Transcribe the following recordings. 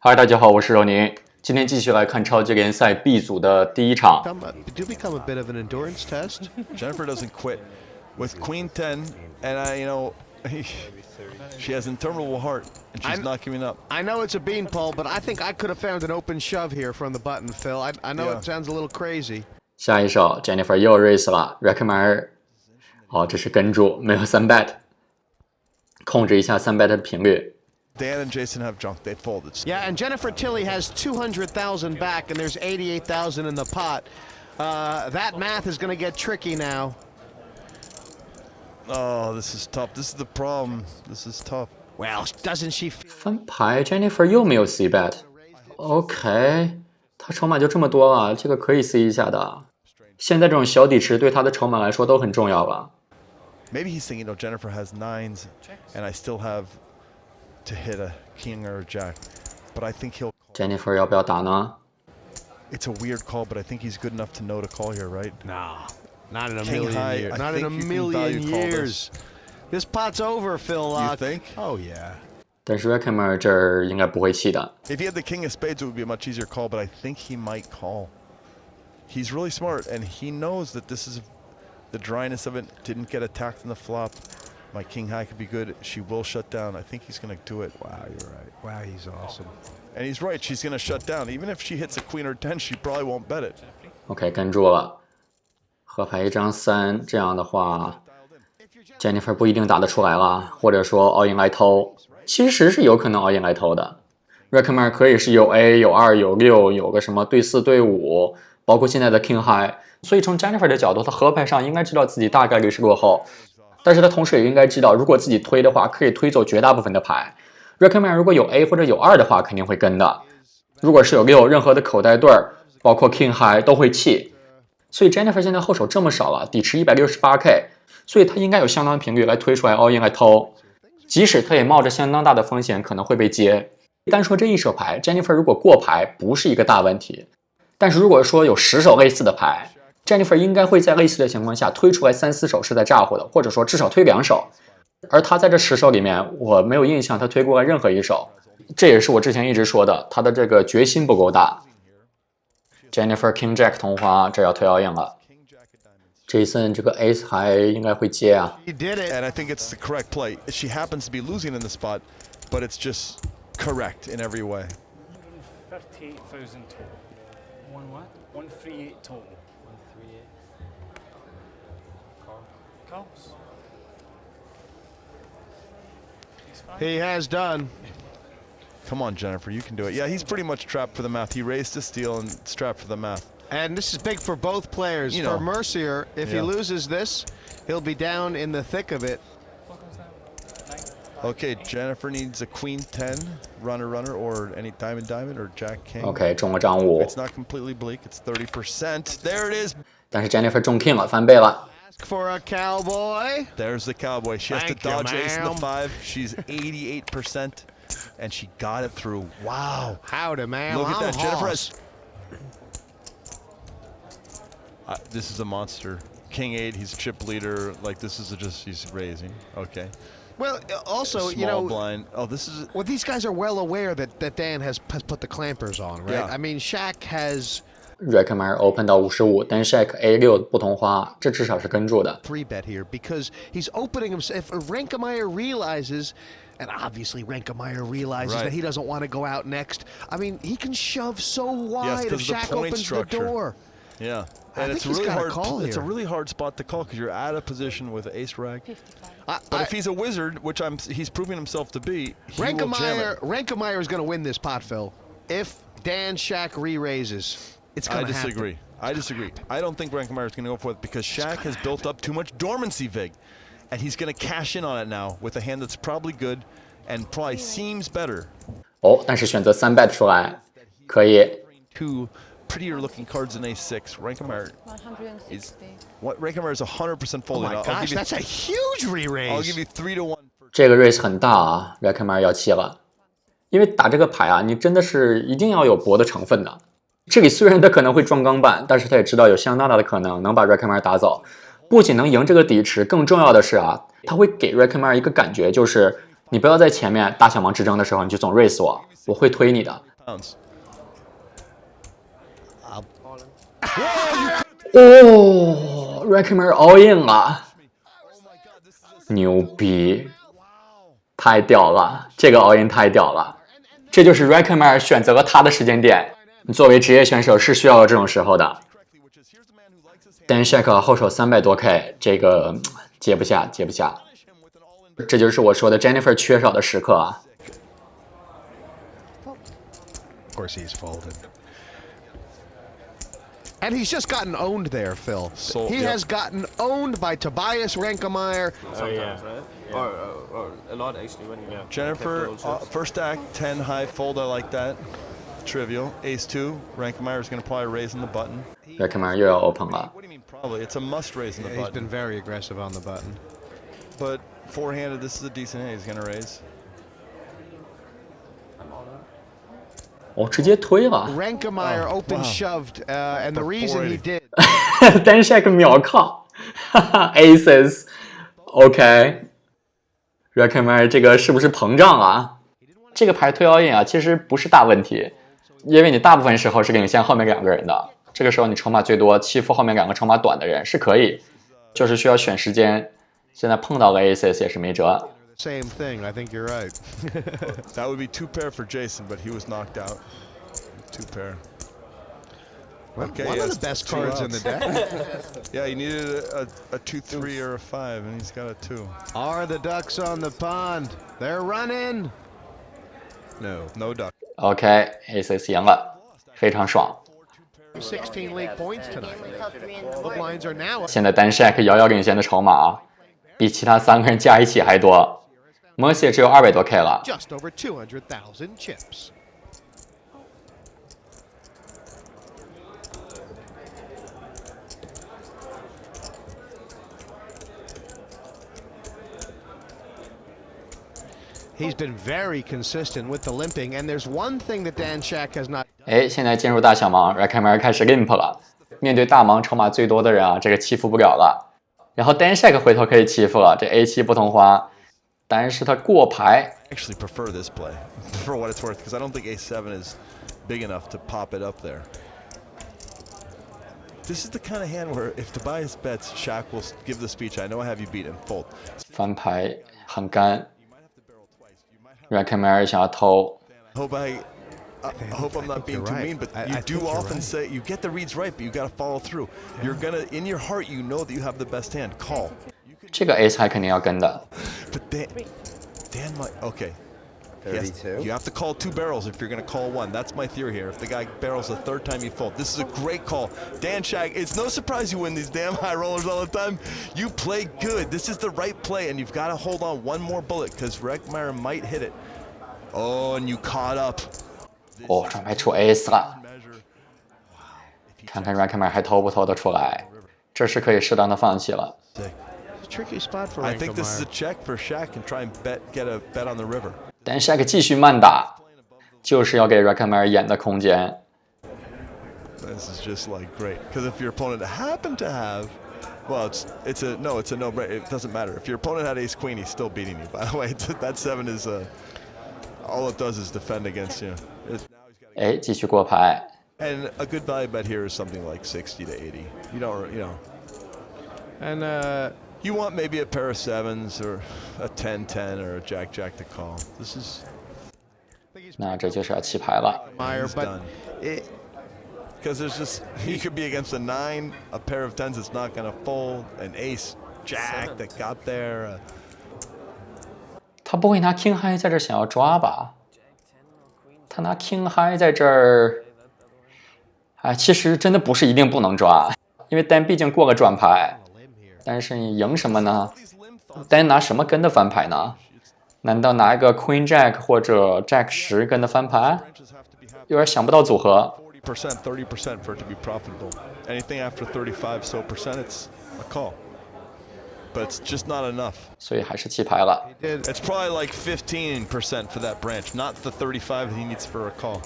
嗨，大家好，我是肉宁。今天继续来看超级联赛 B 组的第一场。become a bit of an endurance test. Jennifer doesn't quit with Queen 10, and she has interminable heart, and she's not giving up. I know it's a beanpole, but I think I could have found an open shove here from the button, Phil. I know it sounds a little crazy. 下一手 Jennifer 又 raise 了 recommend， 这是跟注，没有3 bet， 控制一下3 bet 的频率。Dan and Jason have junk. They folded. Yeah, and Jennifer Tilly has 200,000 back, and there's 88,000 in the pot. That math is going to get tricky now. Oh, this is tough. This is the problem. This is tough. Well, doesn't she? 翻牌 Jennifer 又没有 C bet。OK， 她筹码就这么多了，这个可以 C 一下的。现在这种小底池对她的筹码来说都很重要了。Maybe he's thinking, Jennifer has 9s, and I still have to hit a king or a jack, but I think he'll. Jennifer 要不要打呢？ It's a weird call, but I think he's good enough to know to call here, right? Nah, not in a King million high, years. I Not in think a you can million value call years. This pot's over, Phil. You think? Oh yeah. 但是 recommend 这儿应该不会气的。If he had the king of spades, it would be a much easier call, but I think he might call. He's really smart, and he knows that this is the dryness of it. Didn't get attacked in the flop. My king high could be good. She will shut down. I think he's going to do it. Wow, you're right. Wow, he's awesome. And he's right. She's going to shut down. Even if she hits a queen or 10, she probably won't bet it. OK， 跟住了，合牌一张3，这样的话 ，Jennifer 不一定打得出来了，或者说 all in 来偷，其实是有可能 all in 来偷的。recommend 可以是有 A 有2有6，有个什么对4对5，包括现在的 King High， 所以从 Jennifer 的角度，她合牌上应该知道自己大概率是落后，但是她同时也应该知道，如果自己推的话，可以推走绝大部分的牌。recommend 如果有 A 或者有2的话，肯定会跟的。如果是有6，任何的口袋对儿，包括 King High 都会弃。所以 Jennifer 现在后手这么少了，底池 168K， 所以她应该有相当频率来推出来 all in 来偷，即使她也冒着相当大的风险可能会被接。单说这一手牌 Jennifer 如果过牌不是一个大问题，但是如果说有10手类似的牌 Jennifer 应该会在类似的情况下推出来3、4手是在炸呼的，或者说至少推2手，而她在这10手里面我没有印象她推过任何一手，这也是我之前一直说的，她的这个决心不够大。Jennifer King Jack 同花，这要推all in了。Jason 这个 Ace 还应该会接啊。He did it, and I think it's the correct play. She happens to be losing in the spot, but it's just correct in every way. 138,000 total. One what? 138 total. 138. Calls. He has done. Come on, Jennifer, you can do it. Yeah, he's pretty much trapped for the math. He raised to steal and strapped for the math. And this is big for both players. For Mercier, if he loses this, he'll be down in the thick of it. Okay, Jennifer needs a queen 10, runner, or any diamond, or jack king. OK， 中了张5。It's not completely bleak. It's 30%. There it is. 但是 Jennifer 中 King 了，翻倍了。For a cowboy. There's the cowboy. She has to dodge ace in the 5. She's 88%, and she got it through. Wow. Howdy, man. Look at that. Jennifer has. 'Hoss. This is a monster. King 8. He's chip leader. Like this is he's raising. Okay. Well, also, Small blind. Oh, this is. Well, these guys are well aware that Dan has put the clampers on, right? Yeah. I mean, Shaq has. recommend open 到55，但 Shaq A6 不同花，这至少是跟住的。 3 bet here because he's opening himself. If Renkemeyer realizes, and obviously Renkemeyer realizes that he doesn't want to go out next. I mean, he can shove so wide if Shaq opens the door. Yeah, and it's really hard. It's a really hard spot to call because you're out of position with ace rag. But if he's a wizard, which he's proving himself to be, Renkemeyer is going to win this pot, Phil. If Dan Shaq re-raises, it's going to happen. I disagree. I don't think Renkemeyer is going to go for it because Shaq has built up too much dormancy vig, and he's going to cash in on it now with a hand that's probably good and probably seems better. 但是选择3 bet 出来，可以。 Two prettier looking cards than ace6. Renkemeyer is 100% folding. Oh my gosh, that's a huge re-raise. I'll give you 3 to 1. 这个 raise 很大啊 ，recommend 要弃了，因为打这个牌啊，你真的是一定要有博的成分的。这里虽然他可能会撞钢板，但是他也知道有相当大的可能能把 recommend 打走，不仅能赢这个底池，更重要的是啊，他会给 recommend 一个感觉，就是你不要在前面大小盲之争的时候你就总 raise 我会推你的。pounds. 哦 ，Rackmer all in 了，牛逼，太屌了，这个 all in 太屌了，这就是 Rackmer 选择了他的时间点。作为职业选手是需要有这种时候的。Dan Shack 后手300多 K， 这个接不下，接不下。这就是我说的 Jennifer 缺少的时刻啊。Of course, he's folded. And he's just gotten owned there, Phil. He has gotten owned by Tobias Renkemeyer. Oh, yeah. Right? Or a lot, actually. When, yeah. Jennifer, first act, 10 high fold, I like that. Trivial. Ace 2, Renkemeyer is going to probably raise in the button. Renkemeyer 又要 open 了。 What do you mean probably? It's a must raise in the He's button. been very aggressive on the button. But four-handed, this is a decent hand. He's going to raise. 哦，直接推了。Renkemeyer open shoved, and the reason he did. Dan Shack 秒靠，哈哈 ，Aces。OK。Renkemeyer 这个是不是膨胀啊？这个牌推 all in 啊，其实不是大问题，因为你大部分时候是领先后面2个人的。这个时候你筹码最多，欺负后面2个筹码短的人是可以，就是需要选时间。现在碰到了 Aces 也是没辙。Same thing. I think you're right. That would be 2 pair for Jason, but he was knocked out. 2 pair. Okay, One of the best cards in the deck. Yeah, he needed a 2-3 or a 5, and he's got a 2. Are the ducks on the pond? They're running. No duck. OK，Aces 赢了，非常爽。 16 league points tonight. The blinds are now. 现在Dan Shack 遥遥领先的筹码啊，比其他3个人加一起还多。Mercy 只有200多 K 了。 Just over 200,000 chips. He's been very consistent with the limping, and there's one thing that Dan Shack has not. 哎，现在进入大小盲 ，Renkemeyer 开始 limp 了。面对大盲筹码最多的人啊，这个欺负不了了。然后 Dan Shack 回头可以欺负了，这 A7 不同花，但是他过牌。 I actually prefer this play, for what it's worth, because I don't think A7 is big enough to pop it up there. This is the kind of hand where if Tobias bets, Shaq will give the speech, I know I have you beat, and fold. 翻牌很干 ，Renkemeyer 想要偷。 I hope I'm not being too mean, but you do often say you get the reads right, but you got to follow through. You're gonna, in your heart, you know that you have the best hand. Call. 这个 Ace 还肯定要跟的。 But Dan might. Okay. $32. You have to call 2 barrels if you're going to call 1. That's my theory here. If the guy barrels the 3rd time, you fold. This is a great call. Dan Shack, it's no surprise you win these damn high rollers all the time. You play good. This is the right play, and you've got to hold on one more bullet because Renkemeyer might hit it. Oh, and you caught up. 哦，转牌出 Ace 了，看看 Renkemeyer 还偷不偷得出来，这是可以适当的放弃了。 Tricky spot for I think this is a Renkemeyer. check for Shaq and try and get a bet on the river. Dan Shack 继续慢打，就是要给 Renkemeyer 演的空间。 This is just like great because if your opponent happened to have, well, it's a no brainer. It doesn't matter if your opponent had Ace Queen, he's still beating you. By the way, that 7 is all it does is defend against you. 哎，继续过牌。 And a good value bet here is something like 60 to 80. You know. And you want maybe a pair of 7s or a 10-10 or a Jack-Jack to call. This is 那这就是要弃牌了。 Meyer, he's but done. Because there's just he could be against a 9, a pair of 10s that's not going to fold, an Ace Jack that got there. 他不会拿 King High 在这想要抓吧？他拿 King High 在这儿，哎，其实真的不是一定不能抓，因为单毕竟过个转牌。但是你赢什么呢？单拿什么跟的翻牌呢？难道拿一个 Queen Jack 或者 Jack 10跟的翻牌？有点想不到组合。 30% for it to be profitable. Anything after 35 so percent, it's a call. But it's just not enough. 所以还是弃牌了。 It's probably like 15% for that branch, not the 35 he needs for a call.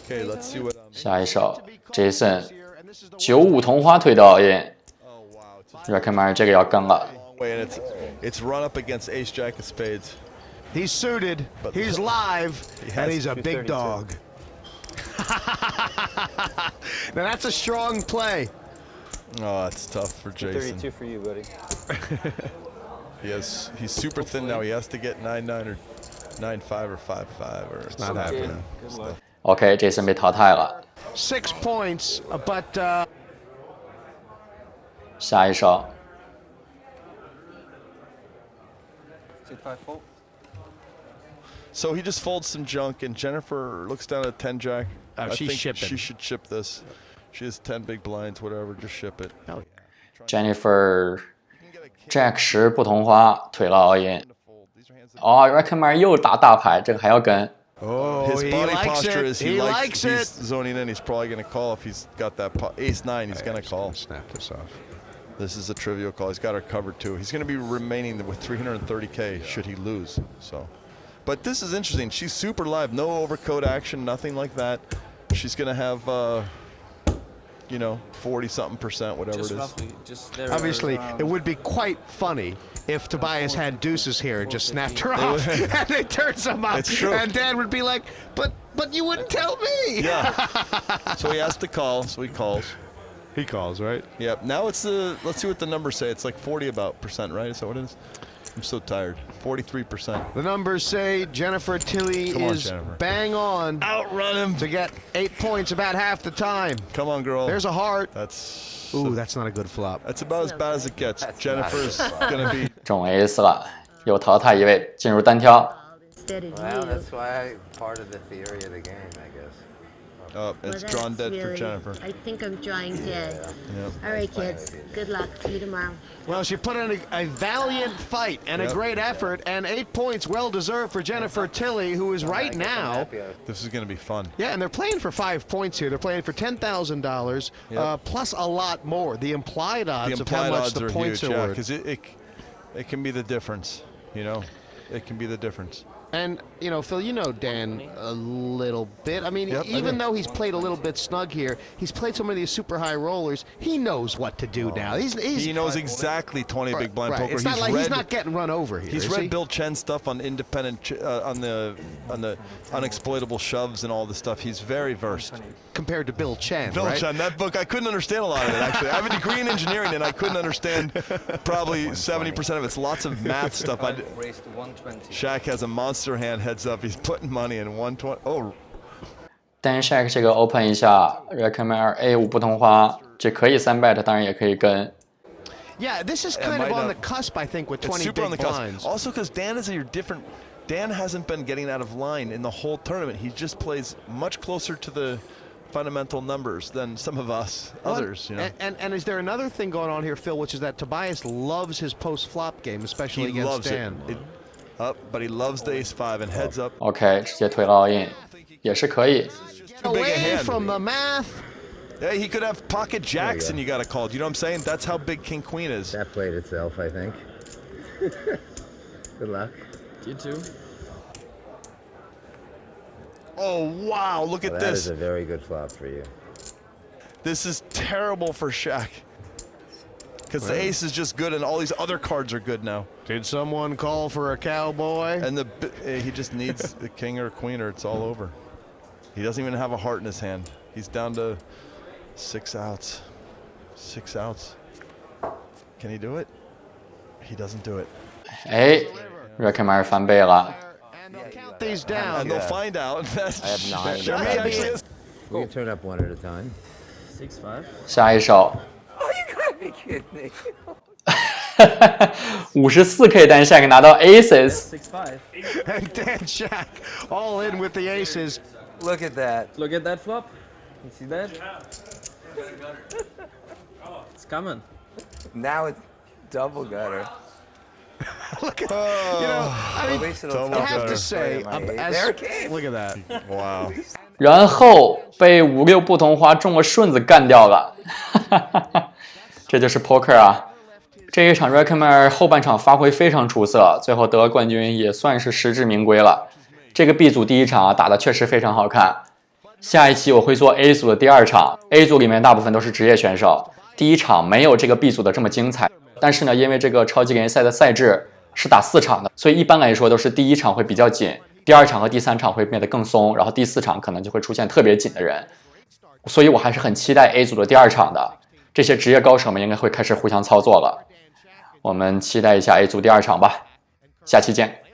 Okay, let's see what. 下一手 Jason 95同花推到 in，Renkemeyer 这个要跟了。way, and it's run up against Ace Jack of Spades. He's suited. He's live, and he's a big dog. Now that's a strong play. Oh, that's tough for Jason. 32 for you, buddy. He's super thin now. He has to get 9-9 or 9-5 or 5-5 or it's not happening. OK， Jason 被淘汰了。 6 points, but 下一手 2-5 fold. So he just folds some junk, and Jennifer looks down at 10 Jack. I she's think shipping. She should ship this. She has 10 big blinds, whatever. Just ship it. oh yeah. Jennifer Jack 10不同花腿了 all in。哦 ，Recommend 又打大牌，这个还要跟。 Oh, His he body likes posture it. is he likes he's it. zoning in. He's probably going to call if he's got that ace-9. He's going to call. Snap this off. This is a trivial call. He's got her covered too. He's going to be remaining with 330K should he lose. So, but this is interesting. She's super live. No overcoat action. Nothing like that. She's going to have, 40-something%, whatever Just it is. roughly, just there. Obviously, it would be quite funny if Tobias had deuces here and just snapped her off, and they turned some up. It's true. And Dan would be like, "But you wouldn't tell me." Yeah. So he has to call. So he calls. He calls, right? Yep. Now it's let's see what the numbers say. It's like 40% right? Is that what it is? I'm so tired. 43%. The numbers say Jennifer Tilly Come on, is Jennifer. bang on Outrun him. to get 8 points about half the time. Come on, girl. There's a heart. That's Ooh, that's not a good flop. That's about as bad as it gets. Jennifer's gonna be. 中 ace 了，又淘汰一位，进入单挑。 Instead of Well, you. that's why part of the theory of the game, I guess. It's Well, drawn that's dead for really- Jennifer. I think I'm drawing dead. Yep. All right, kids. Good luck. See you tomorrow. Well, she put in a valiant fight and a Yep. great effort, and 8 points well deserved for Jennifer Tilly, who is right now. This is gonna be fun. Yeah, and they're playing for 5 points here. They're playing for $10,000 Yep. plus a lot more. The implied odds The of how implied much odds the are points huge, are yeah, worth. because it can be the difference. It can be the difference. And, Phil, you know Dan a little bit. I mean, Yep, I even do. though he's played a little bit snug here, he's played so many of these super high rollers, he knows what to do now. He knows exactly 20 big blind right. poker. It's not like he's not getting run over here. He's is read he? Bill Chen stuff on independent, on the unexploitable shoves and all this stuff. He's very versed. Compared to Bill Chen, Bill right? Chen, that book, I couldn't understand a lot of it, actually. I have a degree in engineering, and I couldn't understand probably 70% of it. It's lots of math stuff. Raised to 120. Shaq has a monster hand heads up. He's putting money in 120. Oh, 单 Shaq 这个 open 一下 recommend A5 不同花，这可以3 bet， 当然也可以跟。 Yeah, this is It kind of might on not- the cusp, I think, with it's 20 super on the big cusp. blinds. Also, because Dan is different. Dan hasn't been getting out of line in the whole tournament. He just plays much closer to the fundamental numbers than some of us others. And is there another thing going on here, Phil, which is that Tobias loves his post-flop game, especially He against loves Dan. it. But he loves the ace-5 and heads up. OK， 直接推了 all in， 也是可以。 Too big a Away hand. from the math. Yeah, he could have pocket jacks go. and you got to call. Do you know what I'm saying? That's how big King Queen is. That played itself, I think. Good luck. You too. Oh, wow. Look Well, at that this. is a very good flop for you. This is terrible for Shaq. Because the ace is just good and all these other cards are good now. Did someone call for a cowboy? And he just needs the king or queen or it's all over. He doesn't even have a heart in his hand. He's down to 6 outs. 6 outs. Can he do it? He doesn't do it. 哎 recommend 翻倍了。 And they'll count these down. And they'll find out that I have 9. Shaq actually is. We can turn up one at a time. 6-5. 下一手 Oh, you gotta be kidding me. 54K 单 Shaq 拿到 aces。 6-5. And Dan Shaq all in with the aces. Look at that. Look at that flop. You see that? It's coming. Now it's double gutter. Look at, I mean, At least it'll Double I have gutter. to say, There it came. look at that. Wow. 然后被5、6不同花中了顺子干掉了，这就是 poker 啊！这一场 recommend 后半场发挥非常出色，最后得冠军也算是实至名归了。这个 B 组第一场啊打得确实非常好看。下一期我会做 A 组的第2场 ，A 组里面大部分都是职业选手，第一场没有这个 B 组的这么精彩。但是呢，因为这个超级联赛的赛制是打4场的，所以一般来说都是第1场会比较紧，第2场和第3场会变得更松，然后第4场可能就会出现特别紧的人。所以我还是很期待 A 组的第2场的，这些职业高手们应该会开始互相操作了。我们期待一下 A 组第2场吧，下期见。